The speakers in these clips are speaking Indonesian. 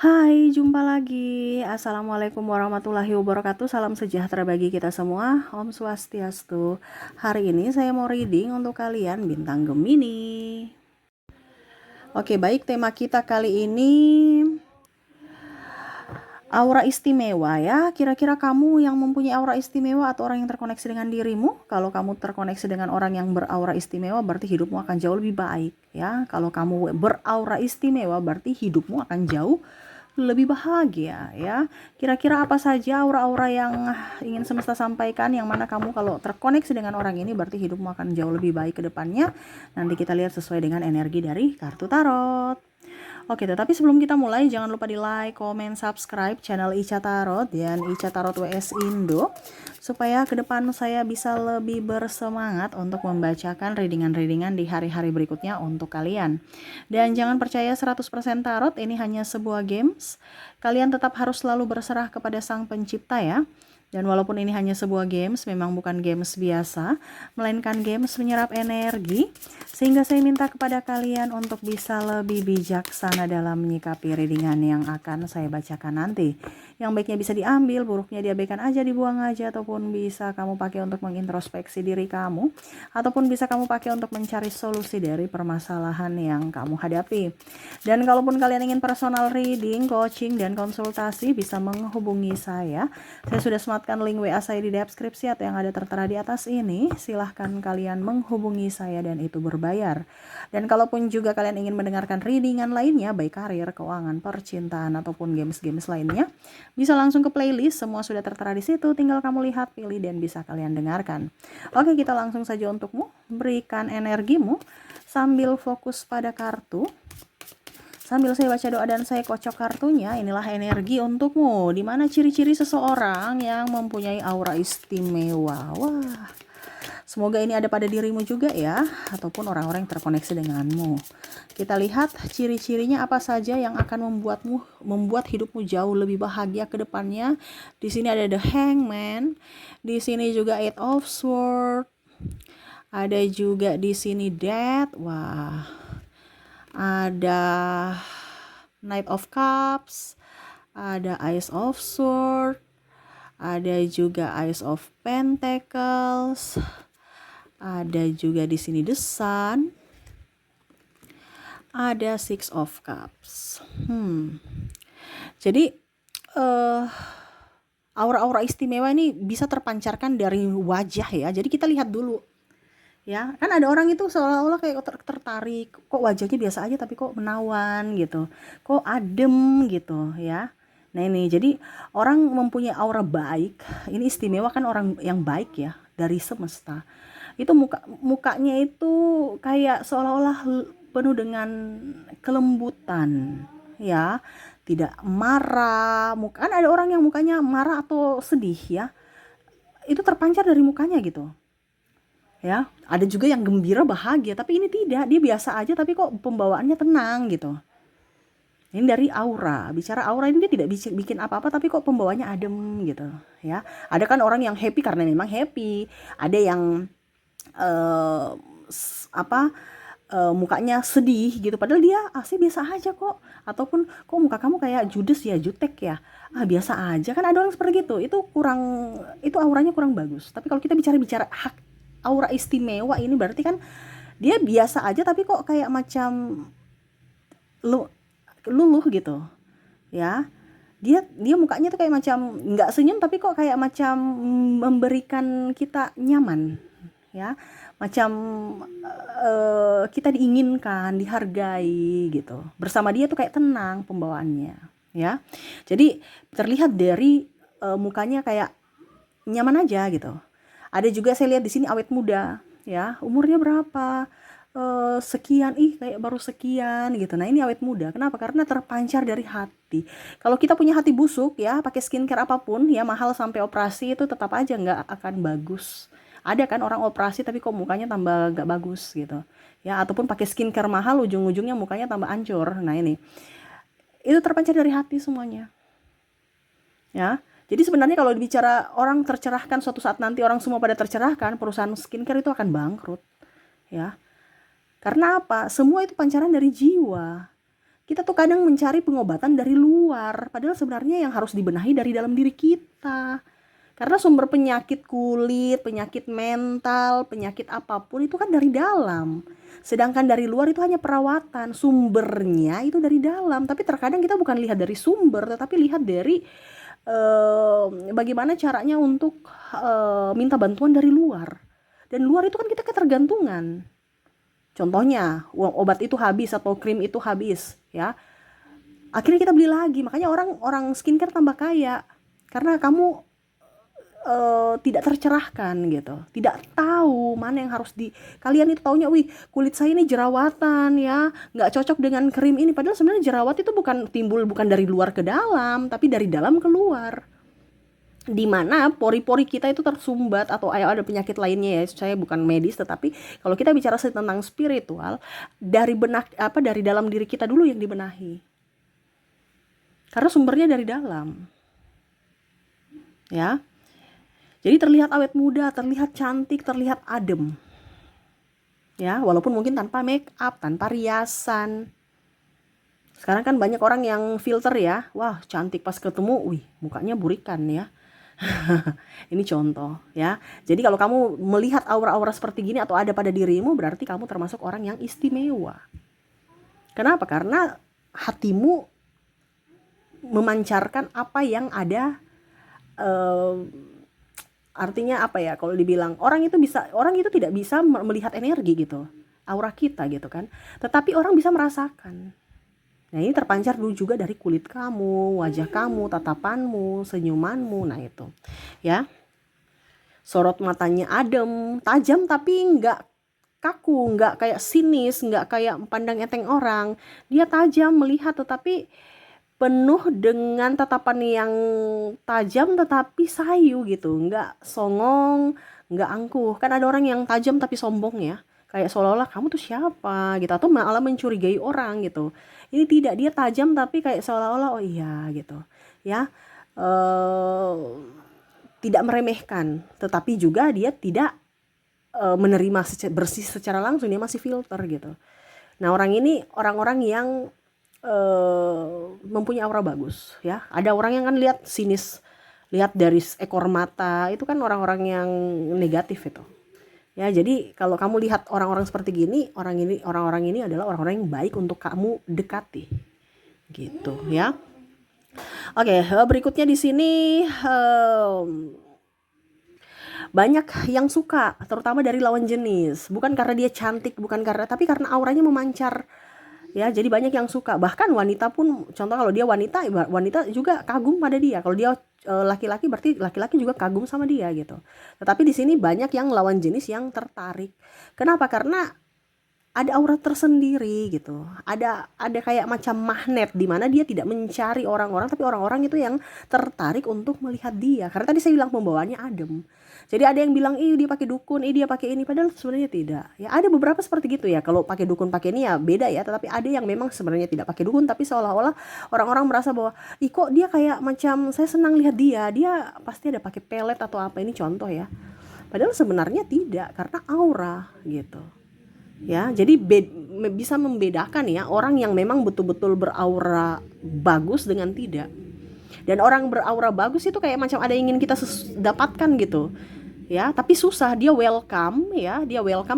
Hai, jumpa lagi. Assalamualaikum warahmatullahi wabarakatuh. Salam sejahtera bagi kita semua. Om Swastiastu. Hari ini saya mau reading untuk kalian bintang Gemini. Oke, baik, tema kita kali ini aura istimewa ya. Kira-kira kamu yang mempunyai aura istimewa atau orang yang terkoneksi dengan dirimu? Kalau kamu terkoneksi dengan orang yang beraura istimewa, berarti hidupmu akan jauh lebih baik ya. Kalau kamu beraura istimewa, berarti hidupmu akan jauh lebih bahagia ya. Kira-kira apa saja aura-aura yang ingin semesta sampaikan, yang mana kamu kalau terkoneksi dengan orang ini berarti hidupmu akan jauh lebih baik ke depannya. Nanti kita lihat sesuai dengan energi dari kartu tarot. Oke, tetapi sebelum kita mulai, jangan lupa di like, comment, subscribe channel Ica Tarot dan Ica Tarot WS Indo, supaya ke depan saya bisa lebih bersemangat untuk membacakan readingan-readingan di hari-hari berikutnya untuk kalian. Dan jangan percaya 100% tarot, ini hanya sebuah games. Kalian tetap harus selalu berserah kepada Sang Pencipta ya. Dan walaupun ini hanya sebuah games, memang bukan games biasa, melainkan games menyerap energi, sehingga saya minta kepada kalian untuk bisa lebih bijaksana dalam menyikapi readingan yang akan saya bacakan nanti. Yang baiknya bisa diambil, buruknya diabaikan aja, dibuang aja, ataupun bisa kamu pakai untuk mengintrospeksi diri kamu, ataupun bisa kamu pakai untuk mencari solusi dari permasalahan yang kamu hadapi. Dan kalaupun kalian ingin personal reading, coaching, dan konsultasi, bisa menghubungi saya. Saya sudah sematkan link WA saya di deskripsi atau yang ada tertera di atas ini. Silahkan kalian menghubungi saya dan itu berbayar. Dan kalaupun juga kalian ingin mendengarkan readingan lainnya, baik karir, keuangan, percintaan, ataupun games-games lainnya, bisa langsung ke playlist. Semua sudah tertera di situ. Tinggal kamu lihat, pilih, dan bisa kalian dengarkan. Oke, kita langsung saja untukmu. Berikan energimu sambil fokus pada kartu. Sambil saya baca doa dan saya kocok kartunya, inilah energi untukmu. Dimana ciri-ciri seseorang yang mempunyai aura istimewa. Wah, semoga ini ada pada dirimu juga ya, ataupun orang-orang yang terkoneksi denganmu. Kita lihat ciri-cirinya apa saja yang akan membuat hidupmu jauh lebih bahagia ke depannya. Di sini ada the Hangman, di sini juga Eight of Swords, ada juga di sini Death. Wah, ada Knight of Cups, ada Ace of Swords, ada juga Ace of Pentacles, ada juga di sini The Sun, ada Six of Cups. Jadi aura-aura istimewa ini bisa terpancarkan dari wajah ya. Jadi kita lihat dulu. Ya, kan ada orang itu seolah-olah kayak tertarik, kok wajahnya biasa aja tapi kok menawan gitu, kok adem gitu ya. Nah ini, jadi orang mempunyai aura baik, ini istimewa kan orang yang baik ya, dari semesta. Itu mukanya itu kayak seolah-olah penuh dengan kelembutan ya, tidak marah. Kan ada orang yang mukanya marah atau sedih ya, itu terpancar dari mukanya gitu. Ya, ada juga yang gembira bahagia, tapi ini tidak, dia biasa aja tapi kok pembawaannya tenang gitu. Ini dari aura, bicara aura ini dia tidak bikin apa-apa tapi kok pembawaannya adem gitu ya. Ada kan orang yang happy karena memang happy, ada yang uh, mukanya sedih gitu padahal dia asli biasa aja kok, ataupun kok muka kamu kayak judes ya, jutek ya, biasa aja. Kan ada orang seperti itu kurang, itu auranya kurang bagus. Tapi kalau kita bicara hak aura istimewa ini berarti kan dia biasa aja tapi kok kayak macam luluh gitu ya. Dia mukanya tuh kayak macam nggak senyum tapi kok kayak macam memberikan kita nyaman ya, macam kita diinginkan, dihargai gitu. Bersama dia tuh kayak tenang pembawaannya ya. Jadi terlihat dari mukanya kayak nyaman aja gitu. Ada juga saya lihat di sini awet muda ya, umurnya berapa, sekian, kayak baru sekian gitu. Nah ini awet muda, kenapa? Karena terpancar dari hati. Kalau kita punya hati busuk ya, pakai skincare apapun ya, mahal sampai operasi, itu tetap aja nggak akan bagus. Ada kan orang operasi tapi kok mukanya tambah nggak bagus gitu ya, ataupun pakai skincare mahal ujung-ujungnya mukanya tambah hancur. Nah ini, itu terpancar dari hati semuanya ya. Jadi sebenarnya kalau bicara orang tercerahkan, suatu saat nanti orang semua pada tercerahkan, perusahaan skincare itu akan bangkrut ya. Karena apa? Semua itu pancaran dari jiwa. Kita tuh kadang mencari pengobatan dari luar, padahal sebenarnya yang harus dibenahi dari dalam diri kita. Karena sumber penyakit kulit, penyakit mental, penyakit apapun itu kan dari dalam. Sedangkan dari luar itu hanya perawatan, sumbernya itu dari dalam. Tapi terkadang kita bukan lihat dari sumber, tetapi lihat dari bagaimana caranya untuk minta bantuan dari luar. Dan luar itu kan kita ketergantungan. Contohnya, obat itu habis atau krim itu habis, ya. Akhirnya kita beli lagi. Makanya orang skincare tambah kaya karena kamu tidak tercerahkan gitu, tidak tahu mana yang harus kalian itu taunya, wih kulit saya ini jerawatan ya, nggak cocok dengan krim ini, padahal sebenarnya jerawat itu timbul bukan dari luar ke dalam, tapi dari dalam keluar, di mana pori-pori kita itu tersumbat atau ada penyakit lainnya ya. Saya bukan medis, tetapi kalau kita bicara tentang spiritual, dari dari dalam diri kita dulu yang dibenahi, karena sumbernya dari dalam, ya. Jadi terlihat awet muda, terlihat cantik, terlihat adem. Ya, walaupun mungkin tanpa make up, tanpa riasan. Sekarang kan banyak orang yang filter ya. Wah, cantik pas ketemu, wih, mukanya burikan ya. Ini contoh ya. Jadi kalau kamu melihat aura-aura seperti gini atau ada pada dirimu, berarti kamu termasuk orang yang istimewa. Kenapa? Karena hatimu memancarkan apa yang ada, artinya apa ya, kalau dibilang orang itu tidak bisa melihat energi gitu, aura kita gitu kan, tetapi orang bisa merasakan. Nah ini terpancar dulu juga dari kulit kamu, wajah kamu, tatapanmu, senyumanmu. Nah itu ya, sorot matanya adem, tajam, tapi nggak kaku, nggak kayak sinis, nggak kayak pandang enteng orang. Dia tajam melihat, tetapi penuh dengan tatapan yang tajam tetapi sayu gitu, nggak songong, nggak angkuh. Kan ada orang yang tajam tapi sombong ya, kayak seolah-olah kamu tuh siapa gitu, atau malah mencurigai orang gitu. Ini tidak, dia tajam tapi kayak seolah-olah oh iya gitu ya, tidak meremehkan, tetapi juga dia tidak menerima bersih secara langsung, dia masih filter gitu. Nah orang-orang yang mempunyai aura bagus ya. Ada orang yang kan lihat sinis, lihat dari ekor mata, itu kan orang-orang yang negatif itu ya. Jadi kalau kamu lihat orang-orang seperti gini, orang-orang ini adalah orang-orang yang baik untuk kamu dekati gitu ya. Oke, berikutnya di sini banyak yang suka, terutama dari lawan jenis, bukan karena dia cantik, tapi karena auranya memancar. Ya, jadi banyak yang suka. Bahkan wanita pun, contoh kalau dia wanita juga kagum pada dia. Kalau dia laki-laki, berarti laki-laki juga kagum sama dia gitu. Tetapi di sini banyak yang lawan jenis yang tertarik. Kenapa? Karena ada aura tersendiri gitu. Ada kayak macam magnet di mana dia tidak mencari orang-orang, tapi orang-orang itu yang tertarik untuk melihat dia. Karena tadi saya bilang pembawaannya adem. Jadi ada yang bilang, dia pakai dukun, dia pakai ini, padahal sebenarnya tidak. Ya ada beberapa seperti gitu ya. Kalau pakai dukun, pakai ini ya beda ya. Tetapi ada yang memang sebenarnya tidak pakai dukun, tapi seolah-olah orang-orang merasa bahwa, kok dia kayak macam saya senang lihat dia pasti ada pakai pelet atau apa. Ini contoh ya. Padahal sebenarnya tidak, karena aura gitu. Ya, jadi bisa membedakan ya orang yang memang betul-betul beraura bagus dengan tidak. Dan orang beraura bagus itu kayak macam ada yang ingin kita dapatkan gitu. Ya, tapi susah, dia welcome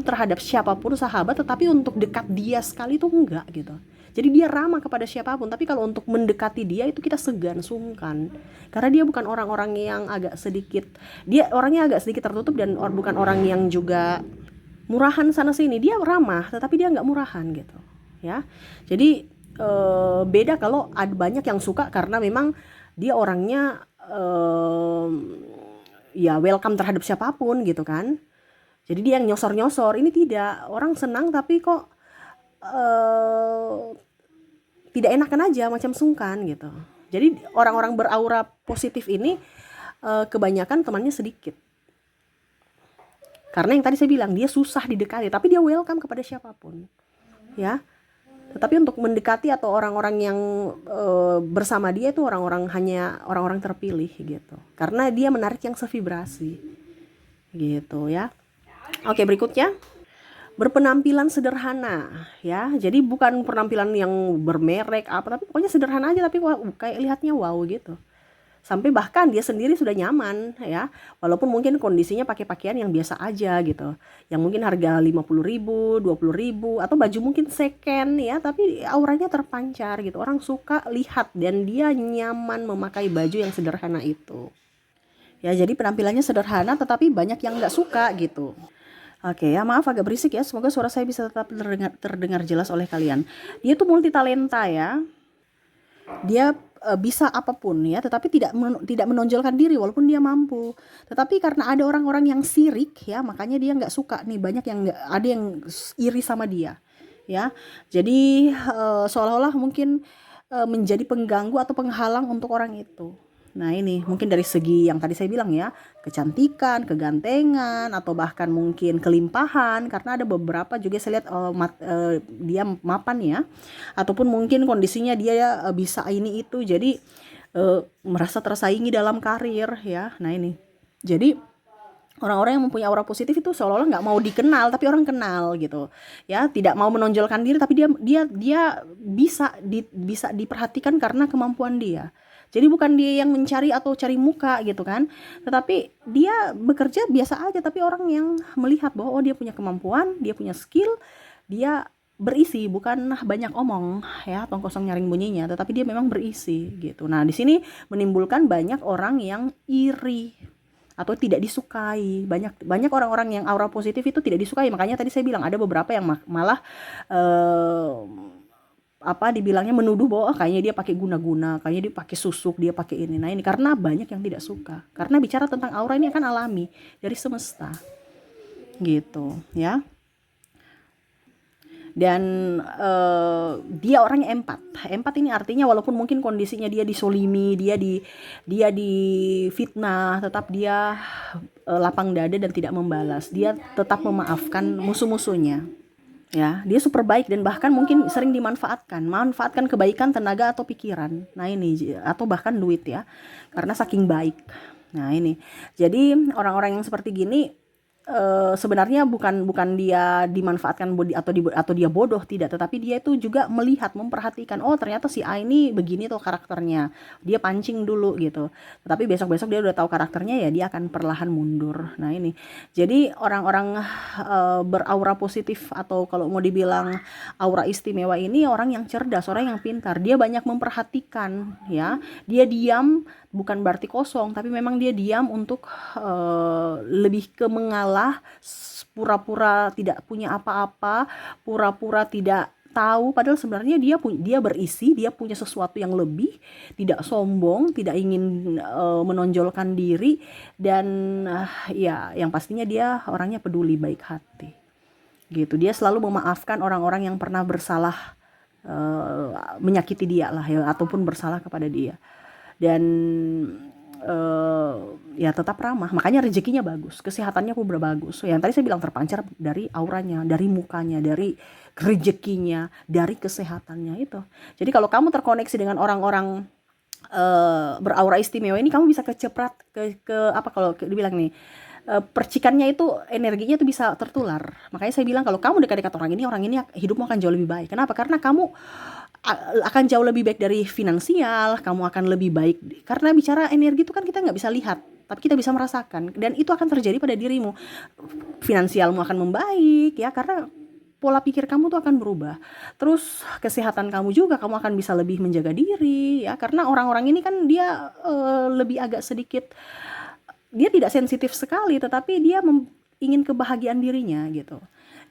terhadap siapapun sahabat, tetapi untuk dekat dia sekali itu enggak gitu. Jadi dia ramah kepada siapapun, tapi kalau untuk mendekati dia itu kita segan, sungkan. Karena dia bukan orang-orang yang dia orangnya agak sedikit tertutup, dan bukan orang yang juga murahan sana sini. Dia ramah tetapi dia nggak murahan gitu ya. Jadi beda kalau ada banyak yang suka karena memang dia orangnya ya welcome terhadap siapapun gitu kan. Jadi dia yang nyosor-nyosor. Ini tidak, orang senang tapi kok tidak enakan aja, macam sungkan gitu. Jadi orang-orang beraura positif ini kebanyakan temannya sedikit. Karena yang tadi saya bilang, dia susah didekati, tapi dia welcome kepada siapapun. Ya. Tetapi untuk mendekati atau orang-orang yang bersama dia itu hanya orang-orang terpilih gitu. Karena dia menarik yang sevibrasi. Gitu ya. Oke, berikutnya. berpenampilan sederhana ya. Jadi bukan penampilan yang bermerek apa, tapi pokoknya sederhana aja, tapi kayak lihatnya wow gitu. Sampai bahkan dia sendiri sudah nyaman ya, walaupun mungkin kondisinya pakai pakaian yang biasa aja gitu, yang mungkin harga 50.000, 20.000, atau baju mungkin second ya, tapi auranya terpancar gitu, orang suka lihat dan dia nyaman memakai baju yang sederhana itu. Ya, jadi penampilannya sederhana tetapi banyak yang nggak suka gitu. Oke ya, maaf agak berisik ya. Semoga suara saya bisa tetap terdengar jelas oleh kalian. Dia tuh multi talenta ya. Dia bisa apapun ya, tetapi tidak menonjolkan diri walaupun dia mampu. Tetapi karena ada orang-orang yang sirik ya, makanya dia nggak suka nih. Banyak yang ada yang iri sama dia ya. Jadi seolah-olah mungkin menjadi pengganggu atau penghalang untuk orang itu. Nah ini mungkin dari segi yang tadi saya bilang ya, kecantikan, kegantengan, atau bahkan mungkin kelimpahan, karena ada beberapa juga saya lihat dia mapan ya, ataupun mungkin kondisinya dia bisa ini itu, jadi merasa tersaingi dalam karir ya. Nah ini, jadi orang-orang yang mempunyai aura positif itu seolah-olah nggak mau dikenal tapi orang kenal gitu ya, tidak mau menonjolkan diri tapi dia bisa diperhatikan karena kemampuan dia. Jadi bukan dia yang mencari atau cari muka gitu kan, tetapi dia bekerja biasa aja tapi orang yang melihat bahwa oh dia punya kemampuan, dia punya skill, dia berisi, bukan banyak omong ya, tong kosong nyaring bunyinya, tetapi dia memang berisi gitu. Nah di sini menimbulkan banyak orang yang iri atau tidak disukai. Banyak orang-orang yang aura positif itu tidak disukai. Makanya tadi saya bilang ada beberapa yang malah dibilangnya menuduh bahwa kayaknya dia pakai guna-guna, kayaknya dia pakai susuk, dia pakai ini. Nah ini karena banyak yang tidak suka. Karena bicara tentang aura ini akan alami dari semesta, gitu ya. Dan dia orangnya empat ini artinya walaupun mungkin kondisinya dia disolimi, dia difitnah, tetap dia lapang dada dan tidak membalas, dia tetap memaafkan musuh-musuhnya ya. Dia super baik dan bahkan mungkin sering manfaatkan kebaikan, tenaga atau pikiran, nah ini, atau bahkan duit ya, karena saking baik. Nah ini, jadi orang-orang yang seperti gini sebenarnya bukan dia dimanfaatkan atau dia bodoh, tidak, tetapi dia itu juga melihat, memperhatikan, oh ternyata si A ini begini tuh karakternya, dia pancing dulu gitu, tetapi besok-besok dia udah tahu karakternya ya, dia akan perlahan mundur. Nah ini, jadi orang-orang beraura positif atau kalau mau dibilang aura istimewa ini orang yang cerdas, orang yang pintar, dia banyak memperhatikan ya, dia diam bukan berarti kosong, tapi memang dia diam untuk lebih ke mengalah, pura-pura tidak punya apa-apa, pura-pura tidak tahu, padahal sebenarnya dia berisi, dia punya sesuatu yang lebih, tidak sombong, tidak ingin menonjolkan diri, dan ya yang pastinya dia orangnya peduli, baik hati gitu. Dia selalu memaafkan orang-orang yang pernah bersalah, menyakiti dia lah ya, ataupun bersalah kepada dia. Dan ya tetap ramah, makanya rezekinya bagus, kesehatannya pun bagus. Yang tadi saya bilang terpancar dari auranya, dari mukanya, dari rezekinya, dari kesehatannya itu. Jadi kalau kamu terkoneksi dengan orang-orang beraura istimewa ini, kamu bisa keceprat ke apa, kalau dibilang nih, percikannya itu, energinya itu bisa tertular. Makanya saya bilang kalau kamu dekat-dekat orang ini hidupmu akan jauh lebih baik. Kenapa? Karena kamu akan jauh lebih baik dari finansial, kamu akan lebih baik, karena bicara energi itu kan kita nggak bisa lihat, tapi kita bisa merasakan, dan itu akan terjadi pada dirimu. Finansialmu akan membaik ya, karena pola pikir kamu tuh akan berubah. Terus kesehatan kamu juga, kamu akan bisa lebih menjaga diri ya, karena orang-orang ini kan dia lebih agak sedikit, dia tidak sensitif sekali, tetapi dia ingin kebahagiaan dirinya gitu.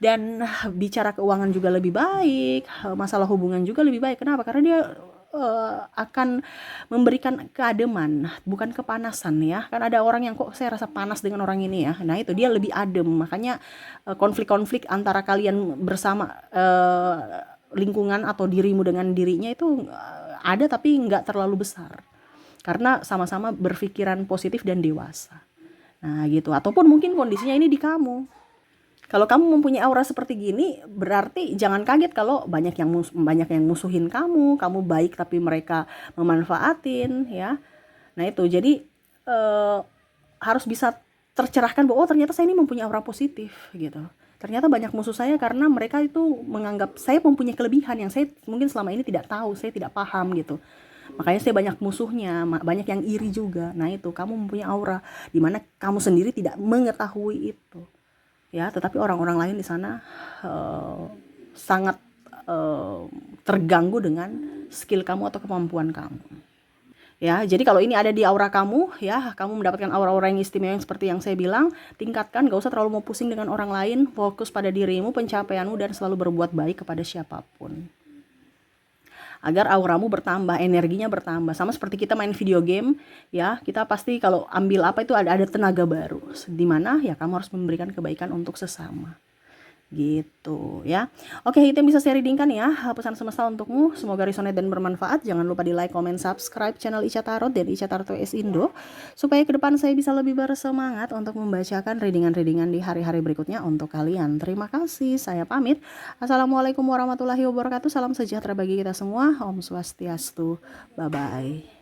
Dan bicara keuangan juga lebih baik, masalah hubungan juga lebih baik. Kenapa? Karena dia akan memberikan keademan, bukan kepanasan ya. Kan ada orang yang kok saya rasa panas dengan orang ini ya. Nah itu dia lebih adem, makanya konflik-konflik antara kalian bersama, lingkungan atau dirimu dengan dirinya itu ada tapi nggak terlalu besar. Karena sama-sama berpikiran positif dan dewasa. Nah gitu, ataupun mungkin kondisinya ini di kamu. Kalau kamu mempunyai aura seperti gini, berarti jangan kaget kalau banyak yang musuhin kamu baik tapi mereka memanfaatin ya. Nah itu, jadi harus bisa tercerahkan bahwa oh ternyata saya ini mempunyai aura positif gitu. Ternyata banyak musuh saya karena mereka itu menganggap saya mempunyai kelebihan yang saya mungkin selama ini tidak tahu, saya tidak paham gitu. Makanya saya banyak musuhnya, banyak yang iri juga. Nah itu, kamu mempunyai aura di mana kamu sendiri tidak mengetahui itu. Ya, tetapi orang-orang lain di sana sangat terganggu dengan skill kamu atau kemampuan kamu. Ya, jadi kalau ini ada di aura kamu, ya, kamu mendapatkan aura-aura yang istimewa yang seperti yang saya bilang, tingkatkan, gak usah terlalu mau pusing dengan orang lain, fokus pada dirimu, pencapaianmu, dan selalu berbuat baik kepada siapapun. Agar auramu bertambah, energinya bertambah. Sama seperti kita main video game, ya, kita pasti kalau ambil apa itu ada tenaga baru. Dimana ya kamu harus memberikan kebaikan untuk sesama. Gitu ya. Oke, itu yang bisa saya readingkan ya, pesan semesta untukmu. Semoga resonate dan bermanfaat. Jangan lupa di like, comment, subscribe channel Ica Tarot dan Ica Tarot S Indo, supaya ke depan saya bisa lebih bersemangat untuk membacakan readingan-readingan di hari-hari berikutnya untuk kalian. Terima kasih, saya pamit. Assalamualaikum warahmatullahi wabarakatuh. Salam sejahtera bagi kita semua. Om Swastiastu. Bye bye.